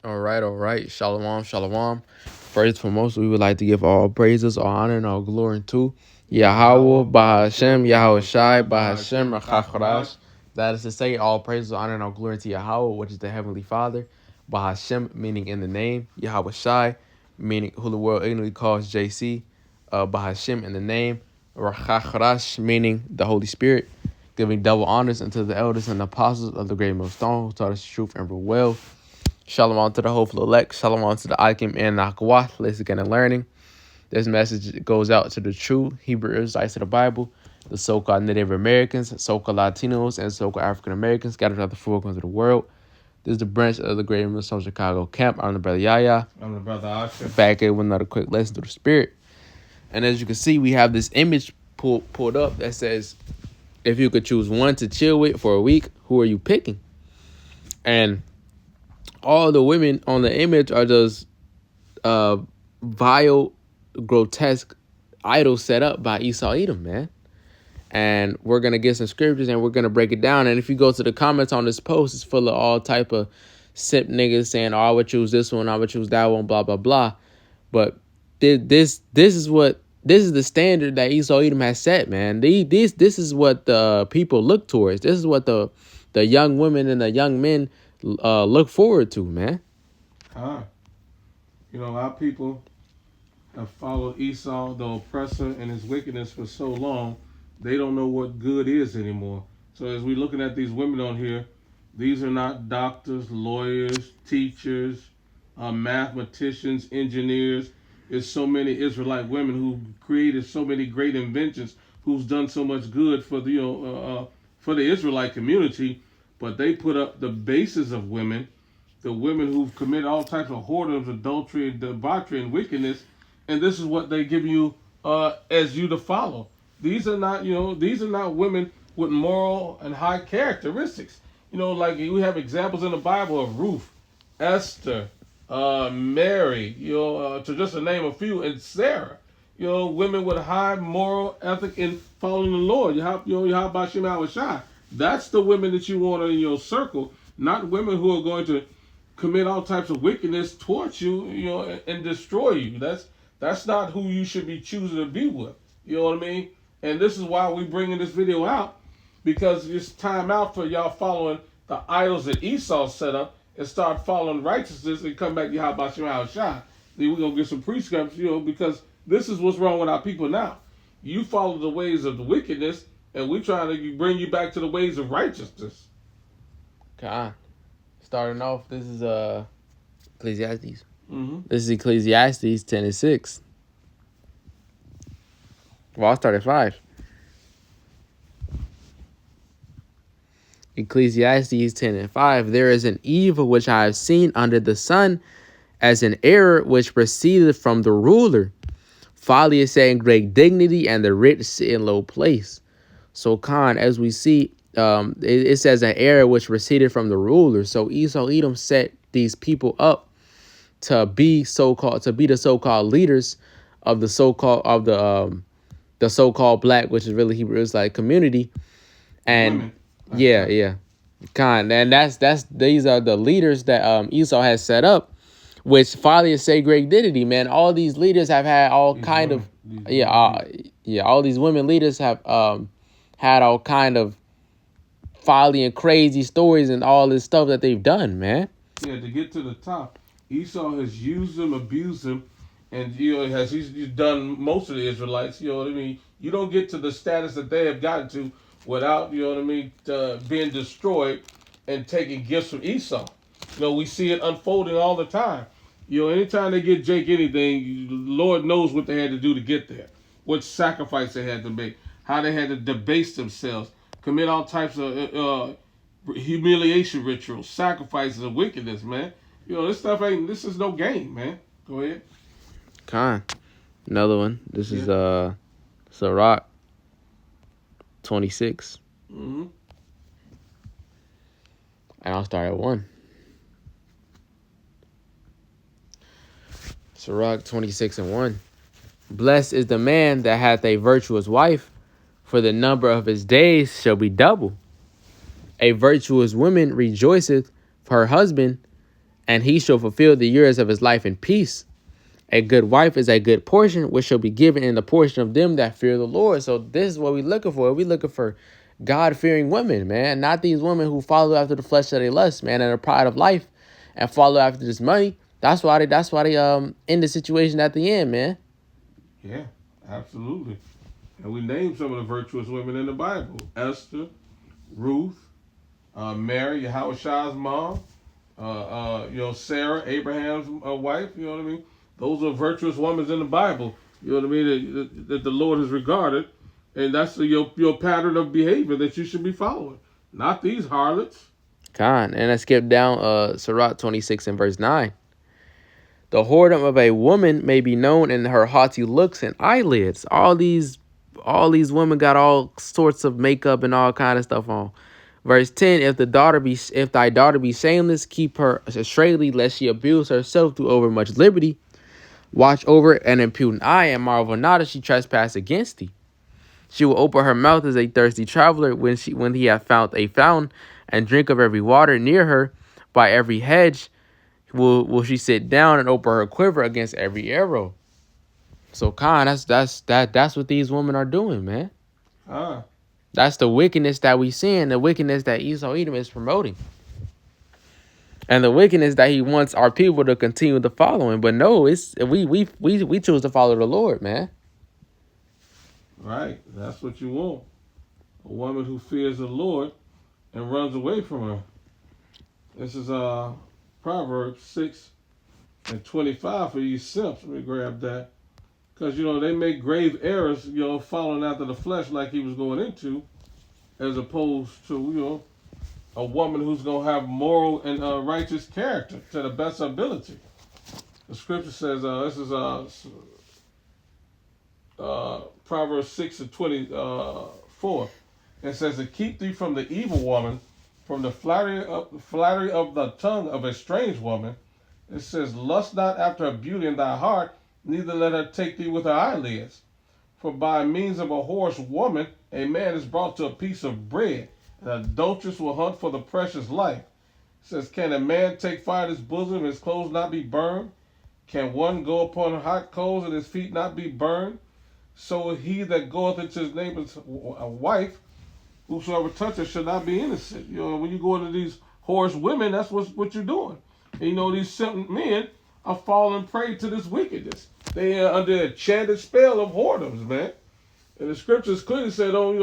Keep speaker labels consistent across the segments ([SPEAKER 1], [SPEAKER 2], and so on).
[SPEAKER 1] All right. Shalom, shalom. First and foremost, we would like to give all praises, all honor, and all glory to Yahweh, Bahashem, Yahweh Shai, Bahashem, Rachacharash. That is to say, all praises, honor, and all glory to Yahweh, which is the Heavenly Father. Bahashem, meaning in the name. Yahweh Shai, meaning who the world ignorantly calls JC. Bahashem, in the name. Rachacharash, meaning the Holy Spirit. Giving double honors unto the elders and apostles of the great millstone who taught us the truth and rule well. Shalom to the hopeful elect. Shalom to the Akim and Nakawah. Listening and learning. This message goes out to the true Hebrew Israelites of the Bible, the so-called Native Americans, so-called Latinos, and so-called African Americans scattered throughout the four corners of the world. This is the branch of the Greater Millstone Chicago camp. I'm the brother Yaya.
[SPEAKER 2] I'm the brother Asher.
[SPEAKER 1] Back here with another quick lesson through the Spirit. And as you can see, we have this image pulled up that says, if you could choose one to chill with for a week, who are you picking? And all the women on the image are just vile, grotesque idols set up by Esau Edom, man. And we're going to get some scriptures and we're going to break it down. And if you go to the comments on this post, it's full of all type of simp niggas saying, oh, I would choose this one, I would choose that one, blah, blah, blah. But this is the standard that Esau Edom has set, man. This is what the people look towards. This is what the young women and the young men look forward to, man.
[SPEAKER 2] Our people have followed Esau, the oppressor, and his wickedness for so long, they don't know what good is anymore. So as we're looking at these women on here, these are not doctors, lawyers, teachers, mathematicians, engineers. There's so many Israelite women who created so many great inventions, who's done so much good for the Israelite community, but they put up the basis of women, the women who've committed all types of whoredoms, adultery, debauchery, and wickedness, and this is what they give you as you to follow. These are not women with moral and high characteristics. Like we have examples in the Bible of Ruth, Esther, Mary, to just to name a few, and Sarah. Women with high moral ethic in following the Lord. Yahweh Shai. That's the women that you want in your circle, not women who are going to commit all types of wickedness towards you, and destroy you. That's not who you should be choosing to be with. You know what I mean? And this is why we're bringing this video out, because it's time out for y'all following the idols that Esau set up and start following righteousness and come back to Yahweh Shai. Then we're going to get some precepts, because this is what's wrong with our people now. You follow the ways of the wickedness, and we're trying to bring you back to the ways of righteousness.
[SPEAKER 1] God. Starting off, this is Ecclesiastes.
[SPEAKER 2] Mm-hmm.
[SPEAKER 1] This is Ecclesiastes 10:6. Well, I'll start at 5. Ecclesiastes 10:5. There is an evil which I have seen under the sun, as an error which proceeded from the ruler. Folly is set in great dignity, and the rich sit in low place. So, Khan, as we see, it says an error which proceeded from the ruler. So Esau Edom set these people up to be the so-called leaders of the so-called black, which is really Hebrew Israelite community. And yeah. Khan, and these are the leaders that Esau has set up, which folly is say great dignity, man. All these leaders have had all all these women leaders have had all kind of folly and crazy stories and all this stuff that they've done, man.
[SPEAKER 2] Yeah, to get to the top, Esau has used them, abused them, and he's done most of the Israelites. You know what I mean? You don't get to the status that they have gotten to without, being destroyed and taking gifts from Esau. We see it unfolding all the time. Anytime they get Jake anything, Lord knows what they had to do to get there, what sacrifice they had to make, how they had to debase themselves, commit all types of humiliation rituals, sacrifices, and wickedness, man. This is no game, man. Go ahead.
[SPEAKER 1] Khan. Another one. This is Sirach 26.
[SPEAKER 2] Mm-hmm.
[SPEAKER 1] And I'll start at 1. Sirach 26:1. Blessed is the man that hath a virtuous wife, for the number of his days shall be double. A virtuous woman rejoiceth for her husband, and he shall fulfill the years of his life in peace. A good wife is a good portion, which shall be given in the portion of them that fear the Lord. So this is what we're looking for. We're looking for God-fearing women, man. Not these women who follow after the flesh that they lust, man, and the pride of life, and follow after this money. That's why they end the situation at the end, man.
[SPEAKER 2] Yeah, absolutely. And we named some of the virtuous women in the Bible: Esther, Ruth, Mary, Yahushua mom, Sarah, Abraham's wife. You know what I mean? Those are virtuous women in the Bible. You know what I mean? That the Lord has regarded, and that's your pattern of behavior that you should be following. Not these harlots.
[SPEAKER 1] Con. And I skip down Sirach 26 and verse 9. The whoredom of a woman may be known in her haughty looks and eyelids. All these women got all sorts of makeup and all kind of stuff on. Verse 10, if thy daughter be shameless, keep her straightly, lest she abuse herself through overmuch liberty. Watch over an impudent eye, and marvel not if she trespass against thee. She will open her mouth as a thirsty traveler when he hath found a fountain, and drink of every water near her. By every hedge will she sit down and open her quiver against every arrow. So, Khan, that's what these women are doing, man. That's the wickedness that we see, and the wickedness that Esau Edom is promoting, and the wickedness that he wants our people to continue to follow him. But no, it's we choose to follow the Lord, man.
[SPEAKER 2] Right. That's what you want. A woman who fears the Lord and runs away from her. This is Proverbs 6 and 25 for you simps. Let me grab that. Because, they make grave errors, following after the flesh like he was going into, as opposed to, a woman who's going to have moral and righteous character to the best ability. The scripture says, this is Proverbs 6 and 24. It says, to keep thee from the evil woman, from the flattery of the tongue of a strange woman. It says, lust not after her beauty in thy heart, neither let her take thee with her eyelids. For by means of a whorish woman, a man is brought to a piece of bread. An adulteress will hunt for the precious life. It says, can a man take fire in his bosom and his clothes not be burned? Can one go upon hot coals and his feet not be burned? So he that goeth into his neighbor's wife, whosoever toucheth shall not be innocent. When you go into these whorish women, that's what you're doing. And these simple men are falling prey to this wickedness. They are under a enchanted spell of whoredoms, man. And the scriptures clearly say, don't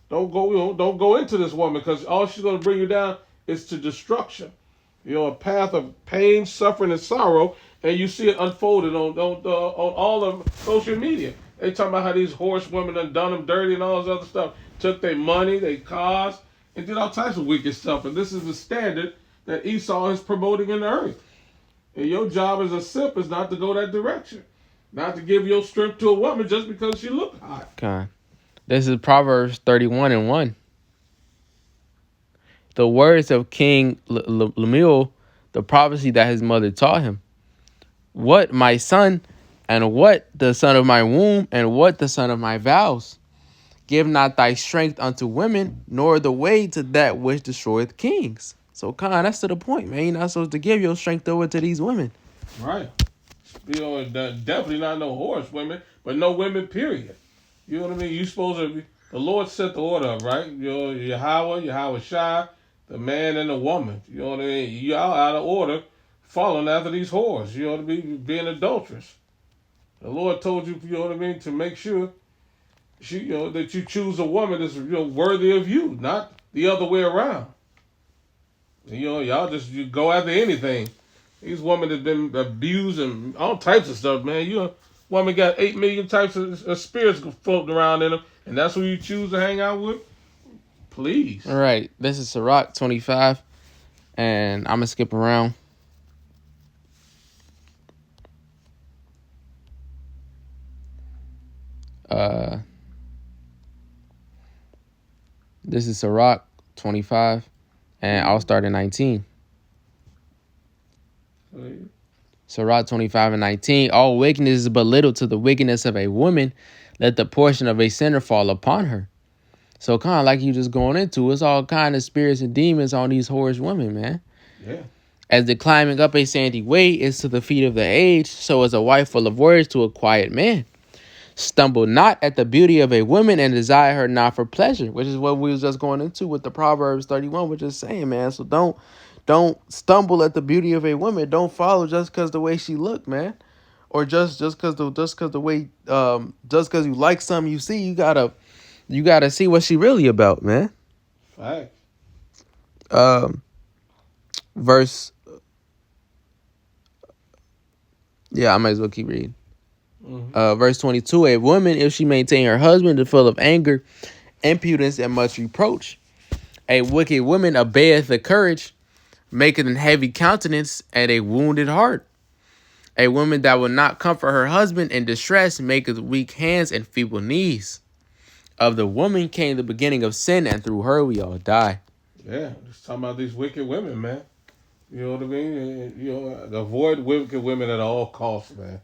[SPEAKER 2] go into this woman, because all she's going to bring you down is to destruction. A path of pain, suffering, and sorrow, and you see it unfolded on all of social media. They talking about how these whorish women done them dirty and all this other stuff. Took their money, their cars, and did all types of wicked stuff. And this is the standard that Esau is promoting in the earth. And your job as a simp is not to go that direction. Not to give your strength to a woman just because she look hot.
[SPEAKER 1] Okay. This is Proverbs 31 and 1. The words of King Lemuel, the prophecy that his mother taught him. What, my son, and what the son of my womb, and what the son of my vows? Give not thy strength unto women, nor the way to that which destroyeth kings. So, Khan, that's to the point, man. You're not supposed to give your strength over to these women.
[SPEAKER 2] Right. Definitely not no horse women, but no women, period. You know what I mean? You supposed to be, the Lord set the order up, right? Yahweh Shai, the man and the woman. You know what I mean? Y'all out of order, following after these whores. You know what I mean? Being adulterous. The Lord told you, you know what I mean, to make sure that you choose a woman that's worthy of you, not the other way around. Y'all you go after anything. These women have been abused and all types of stuff, man. Woman got 8 million types of spirits floating around in them, and that's who you choose to hang out with? Please.
[SPEAKER 1] All right, this is Sirach 25, and I'm going to skip around. This is Sirach 25, and I'll start at 19. Sirach 25 and 19. All wickedness is but little to the wickedness of a woman. Let the portion of a sinner fall upon her. So kind of like you just going into, it's all kind of spirits and demons on these whorish women, man.
[SPEAKER 2] Yeah.
[SPEAKER 1] As the climbing up a sandy way is to the feet of the age, so is a wife full of words to a quiet man. Stumble not at the beauty of a woman and desire her not for pleasure, which is what we was just going into with the Proverbs 31, which is saying, man. So don't stumble at the beauty of a woman. Don't follow just because the way she look, man. Or just cause the way just cause you like something you see, you gotta see what she really about, man.
[SPEAKER 2] Fact.
[SPEAKER 1] Um verse yeah, I might as well keep reading. Verse 22, a woman, if she maintain her husband, is full of anger, impudence, and much reproach. A wicked woman obeyeth the courage, maketh an heavy countenance, and a wounded heart. A woman that will not comfort her husband in distress maketh weak hands and feeble knees. Of the woman came the beginning of sin, and through her we all die.
[SPEAKER 2] Yeah, just talking about these wicked women, man. You know what I mean? You know, avoid wicked women at all costs, man.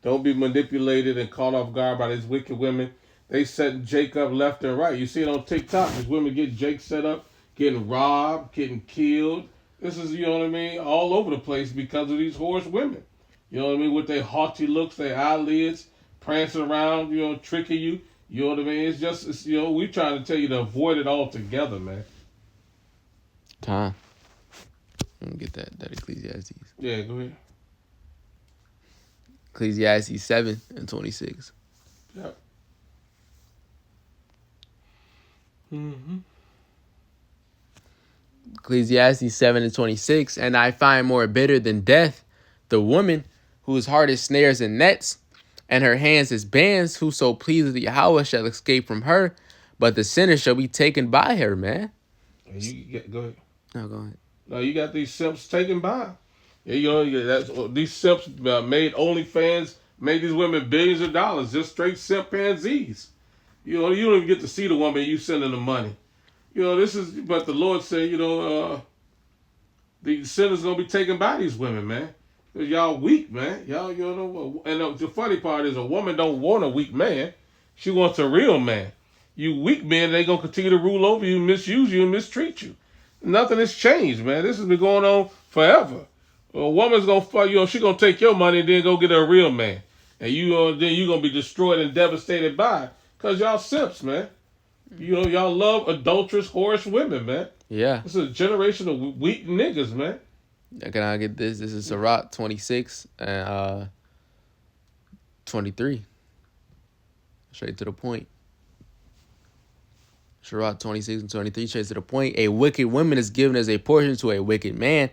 [SPEAKER 2] Don't be manipulated and caught off guard by these wicked women. They setting Jake up left and right. You see it on TikTok. These women get Jake set up, getting robbed, getting killed. This is, you know what I mean, all over the place because of these horse women. You know what I mean? With their haughty looks, their eyelids, prancing around, you know, tricking you. You know what I mean? You know, we trying to tell you to avoid it altogether, man.
[SPEAKER 1] Time. Let me get that Ecclesiastes.
[SPEAKER 2] Yeah, go ahead.
[SPEAKER 1] Ecclesiastes 7 and 26.
[SPEAKER 2] Yep. Mm-hmm.
[SPEAKER 1] Ecclesiastes 7 and 26. And I find more bitter than death the woman whose heart is snares and nets, and her hands is bands. Whoso pleases Yahweh shall escape from her, but the sinner shall be taken by her, man.
[SPEAKER 2] Go ahead.
[SPEAKER 1] No, go ahead.
[SPEAKER 2] No, you got these simps taken by. Yeah, you know, that's these simps made OnlyFans, made these women billions of dollars, just straight simp pansies. You know, you don't even get to see the woman, you sending them money. You know, this is, but the Lord said, you know, the sinners gonna be taken by these women, man. Cause y'all weak, man. Y'all, you know, and the funny part is a woman don't want a weak man. She wants a real man. You weak men, they gonna continue to rule over you, misuse you, and mistreat you. Nothing has changed, man. This has been going on forever. A woman's gonna, you know, she gonna take your money and then go get a real man, and then you gonna be destroyed and devastated by it. Cause y'all simps, man. You know, y'all love adulterous, whorish women, man.
[SPEAKER 1] Yeah.
[SPEAKER 2] This is a generation of weak niggas, man.
[SPEAKER 1] Can I get this? This is Sirach 26 and 23. Straight to the point. Sirach 26 and 23, straight to the point. A wicked woman is given as a portion to a wicked man,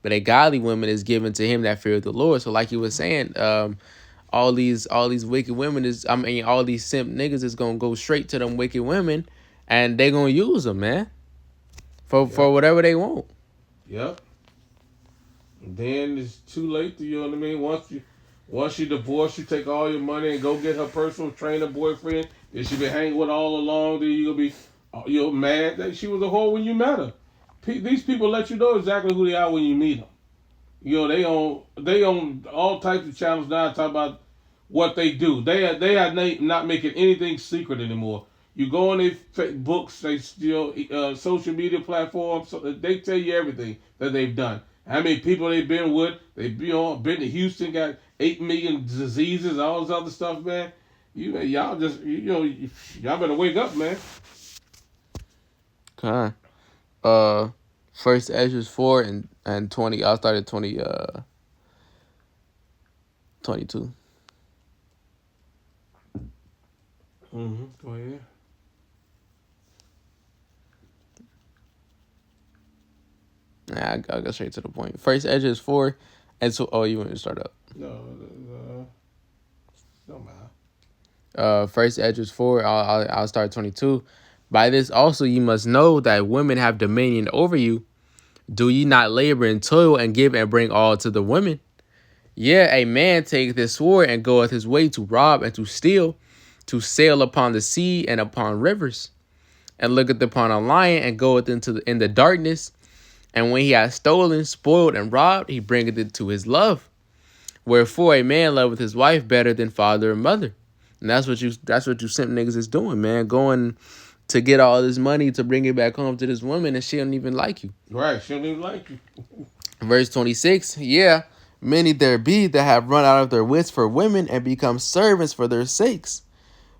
[SPEAKER 1] but a godly woman is given to him that feareth the Lord. So like you were saying, all these wicked women all these simp niggas is gonna go straight to them wicked women, and they gonna use them, man, for whatever they want.
[SPEAKER 2] Yep. And then it's too late to, you know what I mean? Once you divorce, you take all your money and go get her personal trainer boyfriend that she been hanging with all along. Then you gonna be mad that she was a whore when you met her. These people let you know exactly who they are when you meet them. You know, they own all types of channels now talking about what they do. They are not making anything secret anymore. You go on their books, they social media platforms, so they tell you everything that they've done. How many people they've been with? They've been to Houston, got 8 million diseases, all this other stuff, man. Y'all just, y'all better wake up, man.
[SPEAKER 1] Okay. First Ezra 4 and 20. I started 22.
[SPEAKER 2] Go ahead.
[SPEAKER 1] Nah, I'll go straight to the point. First Ezra 4 and so. Oh, you want to start up?
[SPEAKER 2] No matter.
[SPEAKER 1] First Ezra 4. I'll start 22. By this also ye must know that women have dominion over you. Do ye not labor and toil and give and bring all to the women? Yeah, a man taketh his sword and goeth his way to rob and to steal, to sail upon the sea and upon rivers, and looketh upon a lion and goeth in the darkness. And when he hath stolen, spoiled, and robbed, he bringeth it to his love. Wherefore a man loveth his wife better than father and mother. And that's what you simp niggas is doing, man. Going to get all this money to bring it back home to this woman, and she don't even like you.
[SPEAKER 2] Right, she don't even like you.
[SPEAKER 1] Verse 26, yeah, many there be that have run out of their wits for women and become servants for their sakes.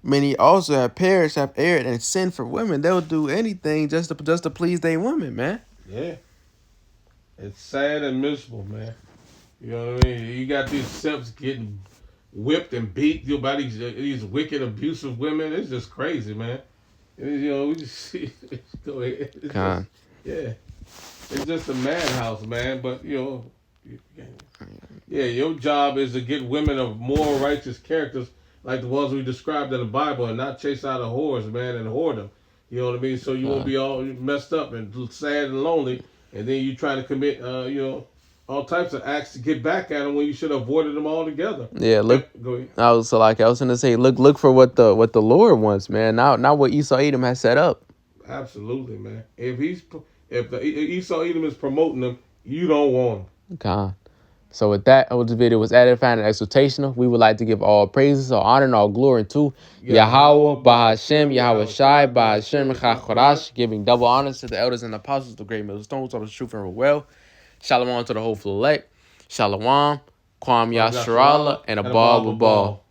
[SPEAKER 1] Many also have perished, have erred, and sinned for women. They'll do anything just to please their women, man.
[SPEAKER 2] Yeah. It's sad and miserable, man. You know what I mean? You got these simps getting whipped and beat by these wicked, abusive women. It's just crazy, man. You know, we just go ahead. It's just,
[SPEAKER 1] Con.
[SPEAKER 2] yeah. It's just a madhouse, man. But yeah, your job is to get women of moral, righteous characters like the ones we described in the Bible, and not chase out of whores, man, and whore them. You know what I mean? So you won't be all messed up and sad and lonely, and then you try to commit, all types of acts to get back at them when you should have avoided them altogether.
[SPEAKER 1] Yeah, look.
[SPEAKER 2] Go ahead.
[SPEAKER 1] I was gonna say, look for what the Lord wants, man. Not what Esau Edom has set up.
[SPEAKER 2] Absolutely, man. If the Esau Edom is promoting them, you don't want them.
[SPEAKER 1] Con. So with that, this video was edifying and exhortational. We would like to give all praises, all honor, and all glory to Yahweh, Bahashem, Yahweh Shai, Bahashem, Chachorash, giving double honors to the elders and apostles, the great millstones, all the truth and well. Shalom to the whole elect. Shalom, Kwam Yasharala, and a ball.